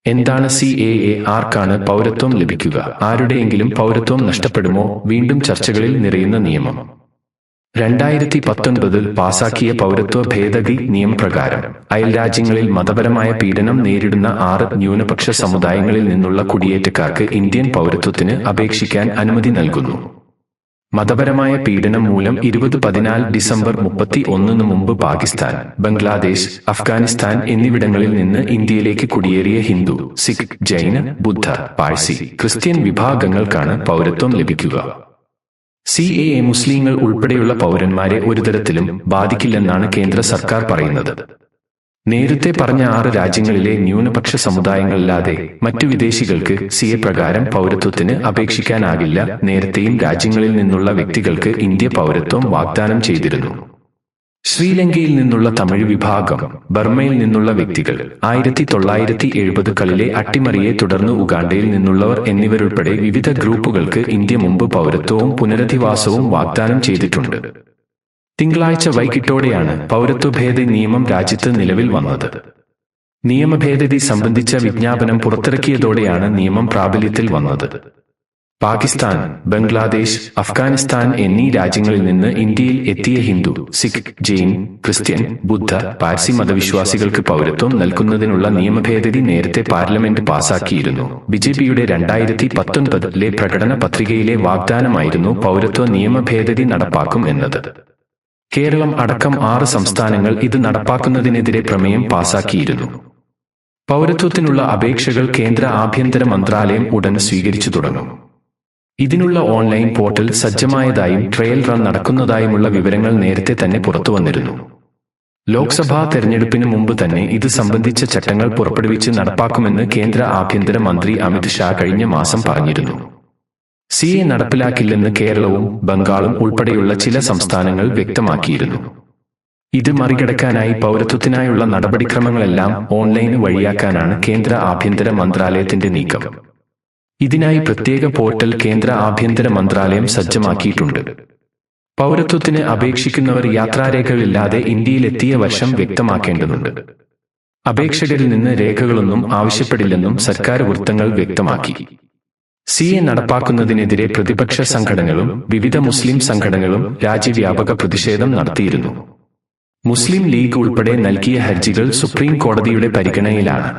എന്താണ് CAA? ആർക്കാണ് പൗരത്വം ലഭിക്കുക? ആരുടെയെങ്കിലും പൗരത്വം നഷ്ടപ്പെടുമോ? വീണ്ടും ചർച്ചകളിൽ നിറയുന്ന നിയമം. 2019 പാസാക്കിയ പൗരത്വ ഭേദഗതി നിയമപ്രകാരം അയൽരാജ്യങ്ങളിൽ മതപരമായ പീഡനം നേരിടുന്ന 6 ന്യൂനപക്ഷ സമുദായങ്ങളിൽ നിന്നുള്ള കുടിയേറ്റക്കാർക്ക് ഇന്ത്യൻ പൗരത്വത്തിന് അപേക്ഷിക്കാൻ അനുമതി നൽകുന്നു. മതപരമായ പീഡനം മൂലം 2014 ഡിസംബർ 31 മുമ്പ് പാകിസ്ഥാൻ, ബംഗ്ലാദേശ്, അഫ്ഗാനിസ്ഥാൻ എന്നിവിടങ്ങളിൽ നിന്ന് ഇന്ത്യയിലേക്ക് കുടിയേറിയ ഹിന്ദു, സിഖ്, ജൈന, ബുദ്ധ, പാഴ്സി, ക്രിസ്ത്യൻ വിഭാഗങ്ങൾക്കാണ് പൗരത്വം ലഭിക്കുക. CAA മുസ്ലിങ്ങൾ ഉൾപ്പെടെയുള്ള പൗരന്മാരെ ഒരുതരത്തിലും ബാധിക്കില്ലെന്നാണ് കേന്ദ്ര സർക്കാർ പറയുന്നത്. നേരത്തെ പറഞ്ഞ 6 രാജ്യങ്ങളിലെ ന്യൂനപക്ഷ സമുദായങ്ങളല്ലാതെ മറ്റു വിദേശികൾക്ക് CAA പ്രകാരം പൗരത്വത്തിന് അപേക്ഷിക്കാനാകില്ല. നേരത്തെയും രാജ്യങ്ങളിൽ നിന്നുള്ള വ്യക്തികൾക്ക് ഇന്ത്യ പൗരത്വം വാഗ്ദാനം ചെയ്തിരുന്നു. ശ്രീലങ്കയിൽ നിന്നുള്ള തമിഴ് വിഭാഗം, ബർമയിൽ നിന്നുള്ള വ്യക്തികൾ, 1970കളിലെ അട്ടിമറിയെ തുടർന്ന് ഉഗാണ്ടയിൽ നിന്നുള്ളവർ എന്നിവരുൾപ്പെടെ വിവിധ ഗ്രൂപ്പുകൾക്ക് ഇന്ത്യ മുമ്പ് പൗരത്വവും പുനരധിവാസവും വാഗ്ദാനം ചെയ്തിട്ടുണ്ട്. തിങ്കളാഴ്ച വൈകിട്ടോടെയാണ് പൗരത്വ ഭേദഗതി നിയമം രാജ്യത്ത് നിലവിൽ വന്നത്. നിയമഭേദഗതി സംബന്ധിച്ച വിജ്ഞാപനം പുറത്തിറക്കിയതോടെയാണ് നിയമം പ്രാബല്യത്തിൽ വന്നത്. പാകിസ്ഥാൻ, ബംഗ്ലാദേശ്, അഫ്ഗാനിസ്ഥാൻ എന്നീ രാജ്യങ്ങളിൽ നിന്ന് ഇന്ത്യയിൽ എത്തിയ ഹിന്ദു, സിഖ്, ജൈൻ, ക്രിസ്ത്യൻ, ബുദ്ധ, പാഴ്സി മതവിശ്വാസികൾക്ക് പൗരത്വം നൽകുന്നതിനുള്ള നിയമഭേദഗതി നേരത്തെ പാർലമെന്റ് പാസാക്കിയിരുന്നു. BJPയുടെ 2019 പ്രകടന പത്രികയിലെ വാഗ്ദാനമായിരുന്നു പൗരത്വ നിയമഭേദഗതി നടപ്പാക്കും എന്നത്. കേരളം അടക്കം 6 സംസ്ഥാനങ്ങൾ ഇത് നടപ്പാക്കുന്നതിനെതിരെ പ്രമേയം പാസാക്കിയിരുന്നു. പൗരത്വത്തിനുള്ള അപേക്ഷകൾ കേന്ദ്ര ആഭ്യന്തര മന്ത്രാലയം ഉടൻ സ്വീകരിച്ചു തുടങ്ങും. ഇതിനുള്ള ഓൺലൈൻ പോർട്ടൽ സജ്ജമായതായും ട്രയൽ റൺ നടക്കുന്നതായുമുള്ള വിവരങ്ങൾ നേരത്തെ തന്നെ പുറത്തുവന്നിരുന്നു. ലോക്സഭാ തെരഞ്ഞെടുപ്പിന് മുമ്പ് തന്നെ ഇത് സംബന്ധിച്ച ചട്ടങ്ങൾ പുറപ്പെടുവിച്ച് നടപ്പാക്കുമെന്ന് കേന്ദ്ര ആഭ്യന്തര മന്ത്രി അമിത് ഷാ കഴിഞ്ഞ മാസം പറഞ്ഞിരുന്നു. CAA നടപ്പിലാക്കില്ലെന്ന് കേരളവും ബംഗാളും ഉൾപ്പെടെയുള്ള ചില സംസ്ഥാനങ്ങൾ വ്യക്തമാക്കിയിരുന്നു. ഇത് മറികടക്കാനായി പൗരത്വത്തിനായുള്ള നടപടിക്രമങ്ങളെല്ലാം ഓൺലൈൻ വഴിയാക്കാനാണ് കേന്ദ്ര ആഭ്യന്തര മന്ത്രാലയത്തിന്റെ നീക്കം. ഇതിനായി പ്രത്യേക പോർട്ടൽ കേന്ദ്ര ആഭ്യന്തര മന്ത്രാലയം സജ്ജമാക്കിയിട്ടുണ്ട്. പൗരത്വത്തിന് അപേക്ഷിക്കുന്നവർ യാത്രാരേഖകളില്ലാതെ ഇന്ത്യയിലെത്തിയ വർഷം വ്യക്തമാക്കേണ്ടതുണ്ട്. അപേക്ഷകരിൽ നിന്ന് രേഖകളൊന്നും ആവശ്യപ്പെടില്ലെന്നും സർക്കാർ വൃത്തങ്ങൾ വ്യക്തമാക്കി. CAA നടപ്പാക്കുന്നതിനെതിരെ പ്രതിപക്ഷ സംഘടനകളും വിവിധ മുസ്ലിം സംഘടനകളും രാജ്യവ്യാപക പ്രതിഷേധം നടത്തിയിരുന്നു. മുസ്ലിം ലീഗ് ഉൾപ്പെടെ നൽകിയ ഹർജികൾ സുപ്രീം കോടതിയുടെ പരിഗണനയിലാണ്.